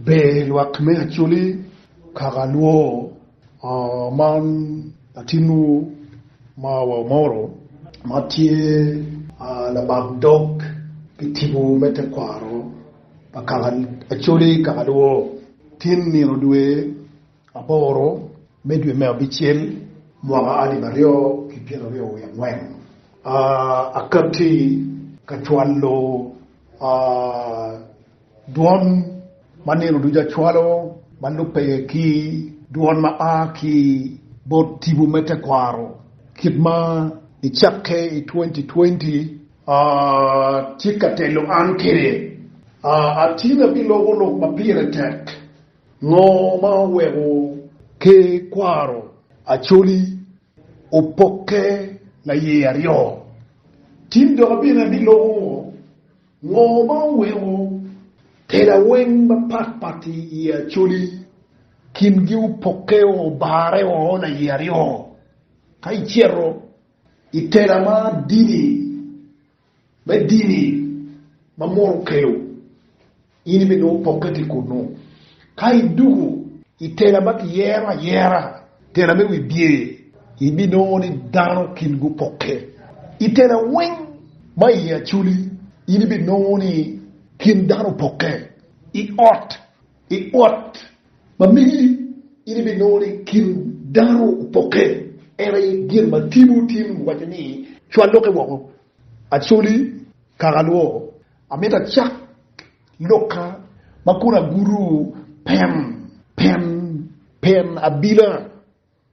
be luak me Acholi kagaluo man atinu mawa moro matie la bagdog kitibu mete kwaro pakagal Acholi kagaluo tin ni rodwe aboro medwe me abichel mwa adi bario kipiero rio ya ngwen akati kachwalo duon maneno duja chwalo manupe ki duon ma ki bot tibu mete kwaro kitma ichake 2020 tikatelo ankere atina bilogo lo Apire tek no ma wego ke kwaro Acholi opoke na yeario tindo bina bilogo no ma wego tela wen ba pati ya Acholi kim giu pokeo bare o na yeario kai chero itela ma dini ma moro kelo ini be no poketi kuno kai dugu itela ba yera tela me wi bie ibi no ni dano kingu poke itela wen ma ya Acholi ini be no ni kin dano poke i ot mamigi ini be no ni kin dano poke era gir ma timu wajani chwalo ke woko Acholi kagaluo ameta chak loka makuna guru pen abila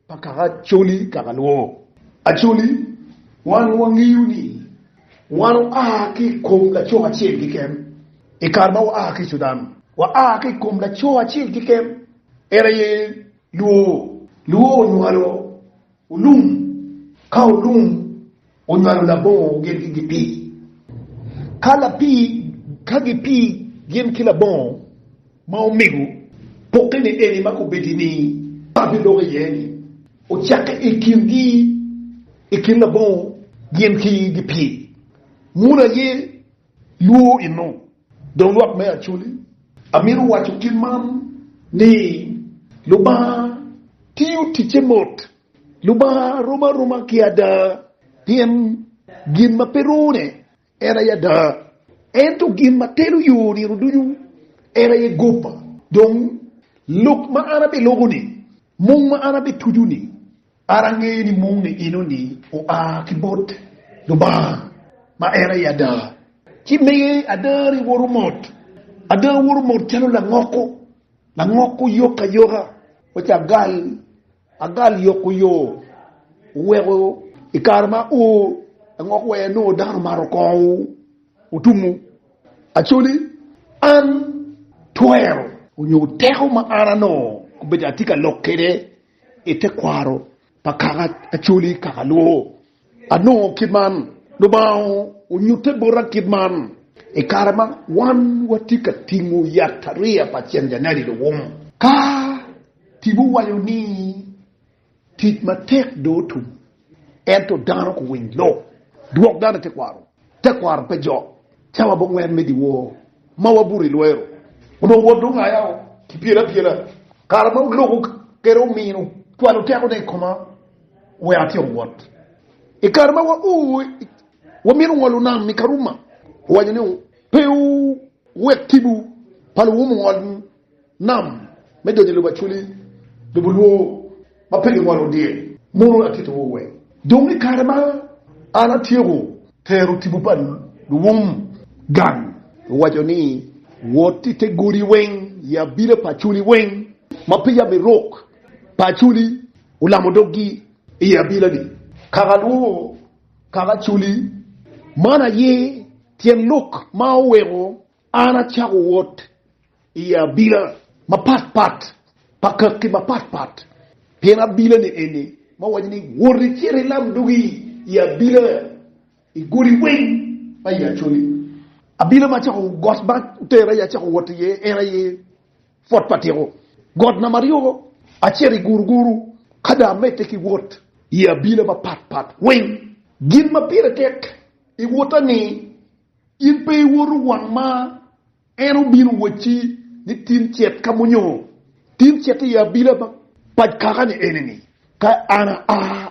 pakara Acholi kagaluo Acholi wangiuni ki kom la choa chil kikem e karma ki Sudan ki kom la choa chil kikem era ye luo nwalo ulum onwalo la bon gen gipi kala pi kagipi gen kila bon maumigu pokene eni mako bedini babilo yeni o chaka ikindi la bon gen ki gipi muna ye luo ino don luak me Acholi amiru wacho kinman ni luba tiu tichemot luba roma kiada tiem gin maperone era ya da ento gin matelu yuri ruduyu era ye gopa don luk ma arabe logoni mung ma arabe tujuni arange ni mung ni inoni o kibot luba ma era ya da kimeye adari worumot chalo la ngoko yoka wacha agal yoko wego ikarma ngoko we no dar maroko utumu Acholi an twero unyo teho ma arano kubeta tika lokere ete kwaro pakara Acholi kagaluo ano kidman lubao unyute bora kidman ikarma wan watika tingu yataria pachenda nari do wom ka tibu wayoni titmatek dotu ento dano ko winlo duok dana te kwaro pejo chawa bongwen medi wo mawaburi loero ono wodo ngaya kipira karma logo kero mino twalo teko de koma we ati wot e karma wa mino ngolu nam mi karuma wanyane peu wetibu palu ngol nam medo de lo Acholi de bulu mapeli ngolo die muru atito we dongi karma ana tiego teru tibu pan gan wajoni woti te guri wen ya bile Acholi wen mapia be rock Acholi ulamodogi ya bila ni kagaluo Acholi mana ye tien look mawero ana chago wot ya bila mapat pakaki mapat pena bila ni ene mawajini wori chere lam dugi ya bila iguri wen ay Acholi abila ma chago gosba tera ya chago wot ye era ye fort patiro god na mario acheri guruguru kada mete ki wot ya bila mapat wen gin mapira tek i wota ni in pe woru wang ma enu bin wachi ni tin chet kamunyo tin chet ya bila ba paj kaka ni enemy ka ana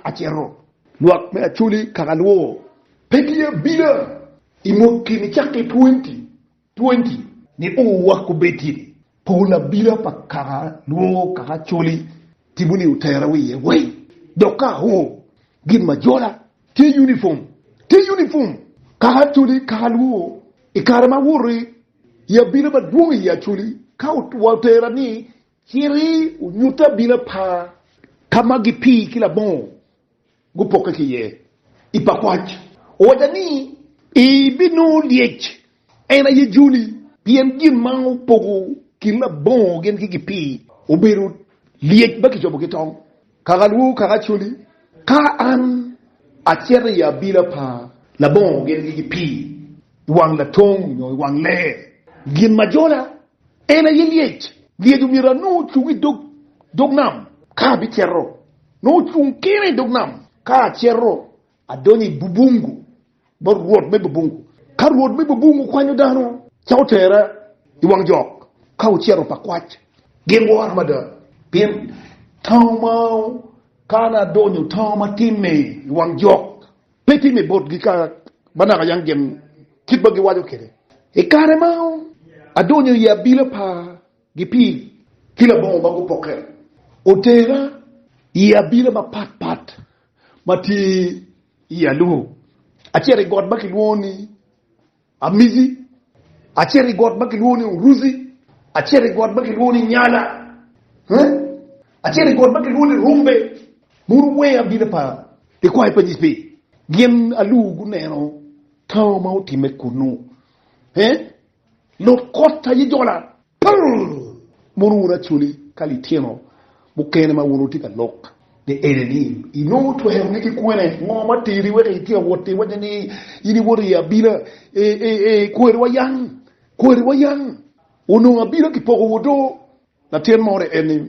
achero luak me Acholi kakalwo peki ya bila imoki ni chake 20 ni uwa kubetiri Paula bila pa kaka luo kaka Acholi tibuni utayara wiye wey doka ho gin majola te uniform kaka Acholi kaka luo ikarama wuri ya bila ba duongi ya Acholi ka utayara ni hiri unyuta bila pa kama gipi kila bon gupoke kiye ipakwach wadani ibinu liech ena ye Juli bien gin mau pogo kila bon gen gipi oberu liech baki jobo kitong kagalu kaga Acholi ka an achere ya bila pa la bon gen gipi wang la tong wang le gin majola ena ye liech mira no chungi dognam ka bitero no chungkire dognam ka chero adoni bubungu bor Rwot me bubungu ka Rwot me bubungu kwanyo dano chautera iwang jok ka chero pakwach gengo armada pin tawmau kana donyo tawma timme iwang jok peti me bot gika banaka yang gem kitbagi wajo kede e kare mau adonyo ya bila pa gipi kila bon bangu poker otera ya bila ma pat mati ya lu achere god baki luoni amizi achere god baki luoni uruzi achere god baki luoni nyala achere god baki luoni rumbe murwe ya bila pa te kwa ipa jispe gem alu guneno taw mauti mekunu lo kota yijola murura Acholi kalitino bukene ma wuruti ka lok de enemy ino to he niki kwene ngoma tiri we ti wote wajani ini wori ya bila kwere wayang ono abila kipoko wodo na ten more eni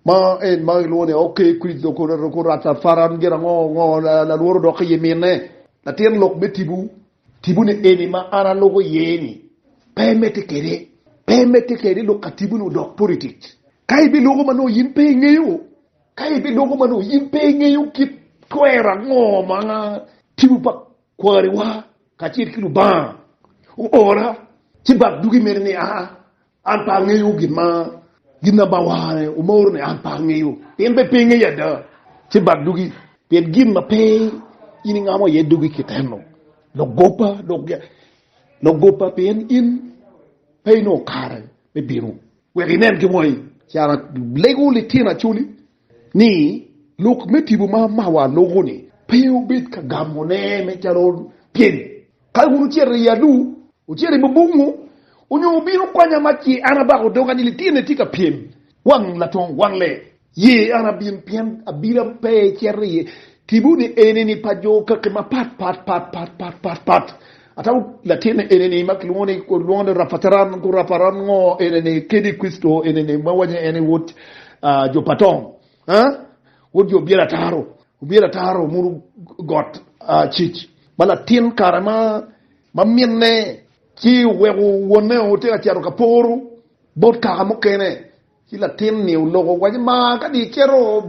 ma lone okay kwizo ko rata faran gera ngo la woro do khiyemene na ten lok betibu ne eni ma ara logo yeni pemete kere lo katibu no dok politics kai bi logo mano yimpe ngeyo kit kwera ngoma nga tibu pa kwari wa kachir kilu ba ora tibak dugi merni anpa ngeyo gina bawane umor ne anpa ngeyo tembe penge yada tibak dugi pen gimma pe ini ngamo yedugi kiteno lo gopa pen in pay no kare be biru we nen ki moy chara lego le tina Acholi ni lok metibu ma wa logo ni payo bit ka gamone me charo pien ka hunu chere ya du o chere bubungu onyo biru kwanya machi anaba ko doga ni tina tika pien wang la tong wang le ye anabin pien abira pe chere tibu ni eneni pajo ka ma pat atau latine eneni makluoni ko luone raparan ngo eneni kedi Kristo eneni mawanye ene wot jo patong wot jo biela taro muru got chich bala tin karama mamine ki wewo wone ote atiaro kaporu bot ka mo kene ki latin ni logo waje ma ka di kero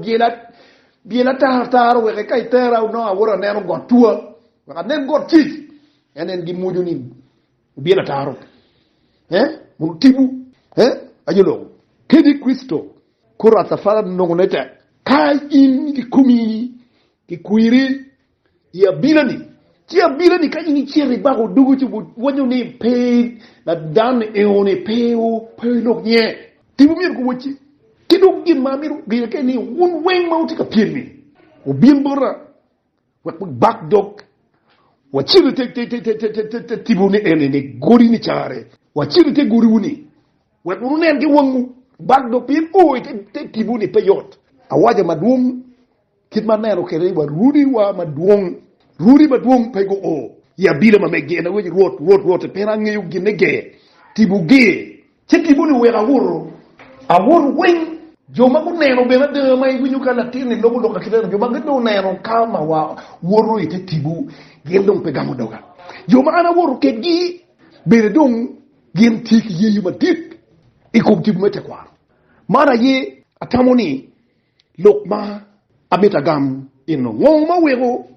biela taro we kai tera no awora neno got tua ka nen got chich enen gi muju ni biela taro mu tibu ajolo kedi Kristo kura tafara nongoneta kai in ki kumi ki kuiri ya bilani kai ni chere ba ko dugu ci wonyo ni pe la dan e one pe lok nye tibu mir ko wuci kidu gi mamiru gi ke ni won wen mawti ka pirmi o bimbora wat back dog wachiri te tibu ni ene gori ni chare wachiri te gori wuni wat unen gi wongu back dog pin o te tibu ni peyot awaja madum kitman nero kere wa rudi maduong pego o ya bila mamege na weji Rwot pera ngeyu ginege tibu ge tibu ni wera wuro awur wen joma ko neno be na de mai winyu kala tini logo loka kitero joma ngado neno kama wa wuro ite tibu gendong pegamo doga joma ana wuro ke gi bere dong gen tik yeyu madit ikum tibu mete kwaro mara ye atamoni lokma ametagam ino ngoma wego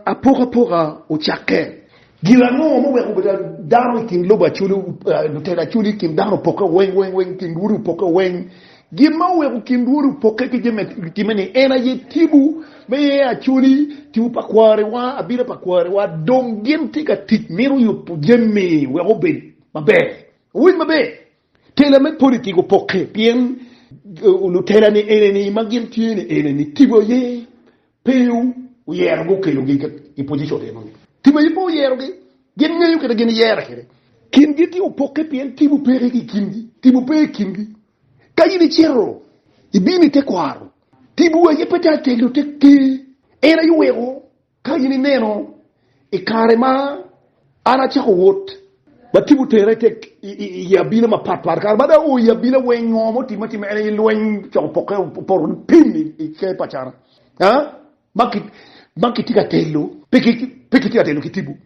apoka o chake gira ngoma wego beda daro kin loba chulu lutera chuli kin daro poka wen kin duru poka wen gima wego kin duru poka kimene ena ye tibu me achuli tibu pakware wa abira pakware wa dongen tika tikmiru yupu jemme wego be mabe win mabe tela met politiko poke bien lutera ni ene ni magin tiene ene ni tibo ye peu yero go kelo gi i position de non tibo yi po yero gi gen ngayu ke gen yero ke kin giti o poke bien tibo pere gi kingi tibo pe kingi kayi ni chero ibini te kwaro tibo ye peta te lo te ke era yu wego kayi ni neno e karema ana cha wot batibu tere te ya bila ma par kar bada o ya bila wen ngomo ti mati mele lwen cho poke por pin i ke pachara ha makit tika telo peki tika telo kitibu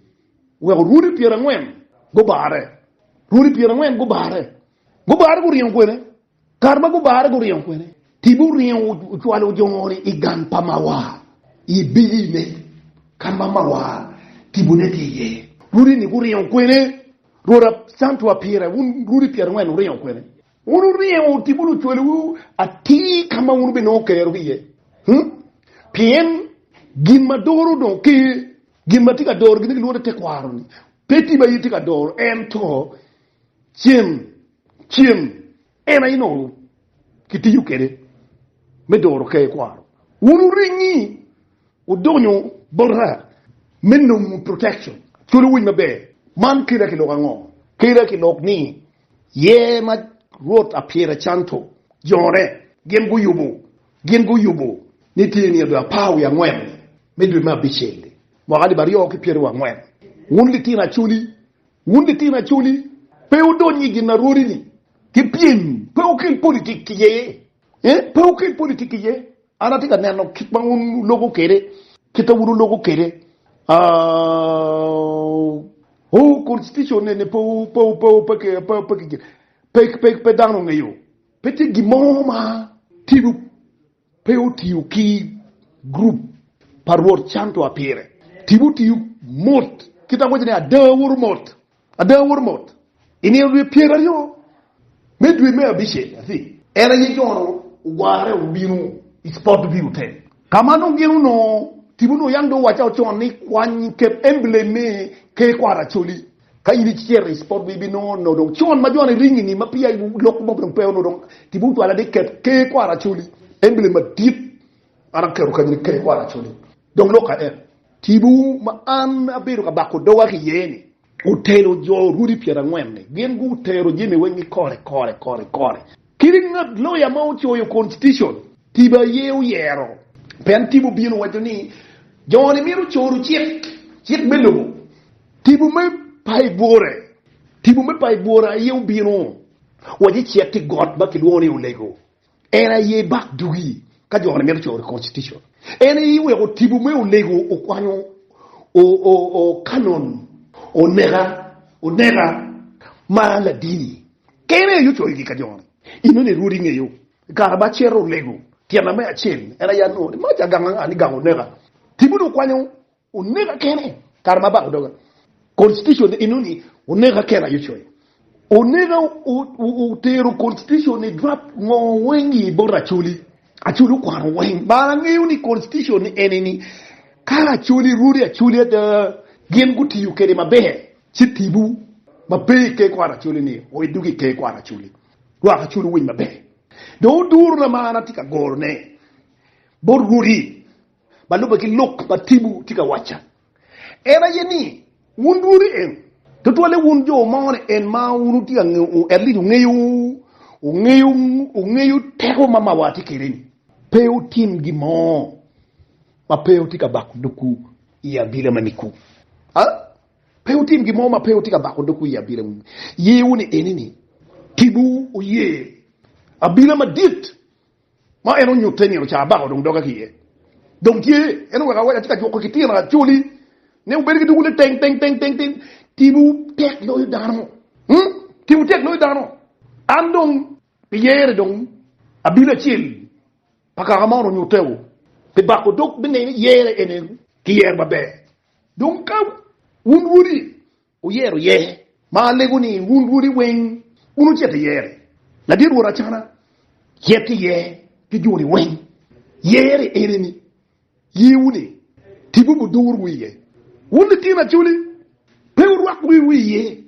we ruri piera ngwen go bare go rion kwene karma go bare go rion kwene tibu rion chwalo jongori igan pamawa i bile karma mawa tibu ne tiye ruri ni go rion kwene rora Santo Apire ruri piera ngwen rion kwene rion tibu chwalo ati kama be no kero biye pien gimma doro don ke gimma tika doro gini lura te kwaro ni peti ba yitika doro to chim ena ino kiti yukere me doro ke kwaro unu ringi udonyo borra menno protection chulu win mabe man kira ki lokango kira ki lokni ye ma Rwot Apire chanto jore gen gu yubo ni tieni ya pawu ya ngwen medwe ma bichende mwagadi bariyo ki piere wa ngwen wundi tina chuli pe udonyi gina ruri ni ki pien pe ukil politik ye pe ukil politik ye anatika neno kitma un logo kere kita wuru logo kere constitution ne pe dano ngayo peti gimoma tibu peu ki group par word Santo Apire tibu mot kita ngojene adawur mot ini we piera yo medwe me abishe asi era ye jono ware ubinu sport bi uten kama no ngenu no tibu no yando wacha chon ni kwany ke embleme ke kwara choli kayini chiere sport bi no don chon ma jona ringi ni mapia lok mo don pe no don tibu to ala de ke kwara choli embleme dit ara keru kanyri ke kwara choli donc loka tibu ma an abiru ka bako do wa yeni utelo jo ruri piera ngwenne gen gu tero jimi wengi kore kiringa lo ya maucho yo constitution tiba yero pen tibu binu wajoni joni miru choru chit melu tibu me pai bore yew binu waji chiati god ba kilwoni ulego era ye bak dugi ka joni miru choru constitution ene yiwe ko tibu me ulego o kwanyo o canon o nera mala dini kene yu choyi ka joni ino ne ruri ngeyo garaba chero lego tiana me achen era ya no ma jaganga ani gango nera tibu no kwanyo o nera kene karma ba doga constitution ino ni o nera kena yu choyi o nera o tero constitution ne drop ngo wengi bora chuli achulu kwa wen ba ngeyo ni constitution ni eneni kala chuli ruri achuli da gen guti yu kede mabe chitibu mabe ke kwa chuli ni o idugi ke kwa chuli wa chuli win mabe do dur na mana tika gorne bor ruri baluba ki lok batibu tika wacha era yeni wunduri en to tole wunjo maone en ma wunu tika erli ngeyu teko mama wati kirini peu tim gimo ma peu tika bakuduku ya bila maniku peu tim gimo ma peu tika bakuduku ya bila yeuni enini tibu uye abila madit ma eno nyuteni ro cha ba dong doga kiye donc ye eno ga wa tika joko kitira chuli ne uberi ki dugule teng tibu tek lo dano tibu tek lo dano andong yere dong abila chil pakaramano nyutewo te bako dok bene yere enen ki yer babe donc wunwuri o yero ye ma leguni wunwuri wen unu chete yere la dir wora chana yete ye ki jori wen yere eneni yiwuni tibubu dur wiye wundi tina chuli pewur wak wiye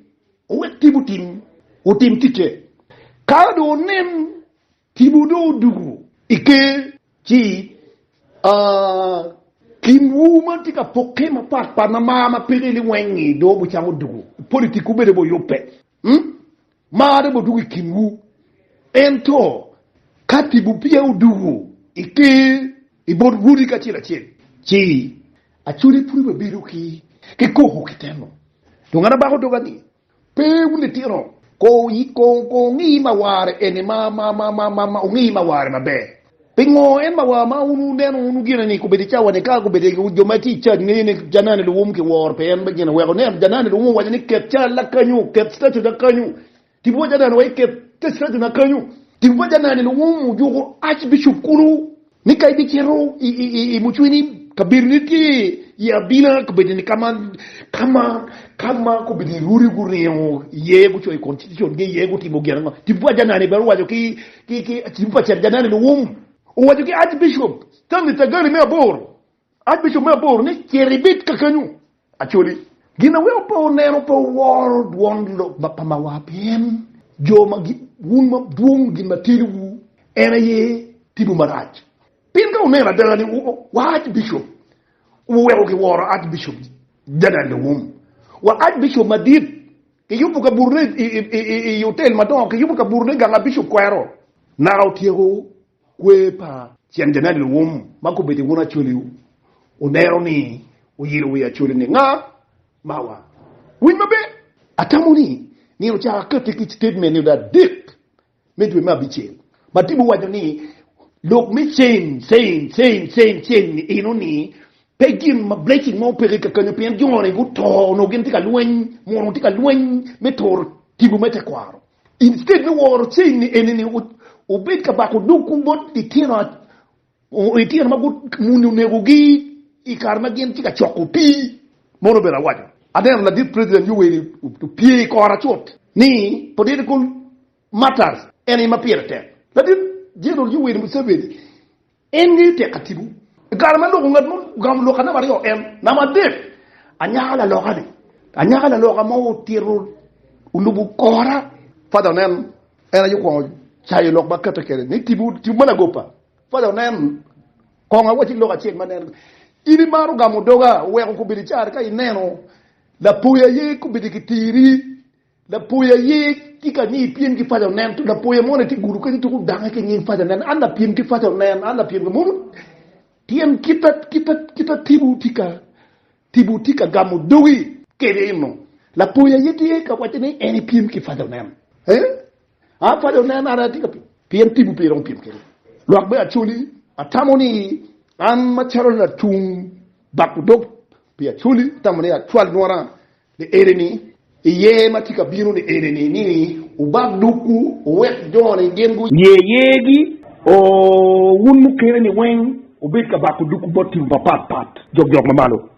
o wek tibu tim o tim tite kado nem tibu do dugu ike chi kinwu mantika pokema pat pa na mama pirili wengi do bu changu dugu politiku bede bo yope ma de bo dugu kinwu ento katibu pia udugu ike ibod gudi ka chila chi achuri puri be biruki ke ko hokiteno to ngana ba ko dogani pe wunde tiro ko ngi maware ene ma ngi maware mabe pingo en mawa ma unu neno unu gina ni ko be chawa ne ka ko be jo mati cha ne janane lu wum ki wor pe en bagina we ko ne janane lu wum wa ni ke cha la kanyu ke statu da kanyu ti bo janane we ke statu na kanyu ti bo janane lu wum ju ko archbishop kulu ni kay bi chero i muchwini kabirniti ya bina ko be ni kama ko be ni ruri gureo ye bu choy constitution ge ye go ti bo gena ti bo janane be wa jo ki ti bo cha janane lu wum wajo ki archbishop tamni tagari me abor archbishop me abor ni keribit kakanyu Acholi gina we po nero po world wondlo bapama wapiem joma gi wunma duong gi matiru ena ye tibu maraj pinga unena dala ni wa archbishop we o ki woro archbishop dada le wum wa archbishop madid ke yupu ka burne i hotel madon ke yupu ka burne ganga bishop kwero na rautiego kwepa chianjanani wum mako beti wona chuli onero ni uyiro ya chuli ni nga mawa win mabe atamuni ni ro cha ka take statement ni da dik medwe mabiche matibu wajo ni look me saying inoni pegim ma breaking mo perika kanyo pien jone guto no gintika lwen mo tika lwen metor tibu mete kwaro instead no woro chain ni eneni ubit ka bako duku bot itira magut munu negugi ikarma gen tika chokopi mono bera wajo adem la dit president you will to pie ko arachot ni political matters eni mapirte la dit jero you will museveni eni te katibu garma lo ngat mon gam lo kana bari yo na ma def anyala lo gadi anyala lo ga mo tiro ulubu kora fada nem era yuko chayo lok bakata kere ni tibu mana gopa fada nem ko nga wati lo ga chen manen ini maru gamu doga we ko bidi char kai neno la puya ye ko bidi kitiri la puya ye tika ni piem ki fada nem tu la puya mona ti guru ka tu danga ke ni fada nem anda piem ki fada nem anda piem ko mun tiem kita tibu tika gamu dogi kere no la puya ye ti ka wati ni eni piem ki fada nem fada nem ara tika piem tibu pirong piem kere lo akbe Acholi atamoni an macharo la tung bakudop pi Acholi tamone atwal nora de ereni ye matika binu de ereni ni ubagduku wet jone gengu yegi o wunu kere ni wen ubika bakuduku botim papat jog mamalo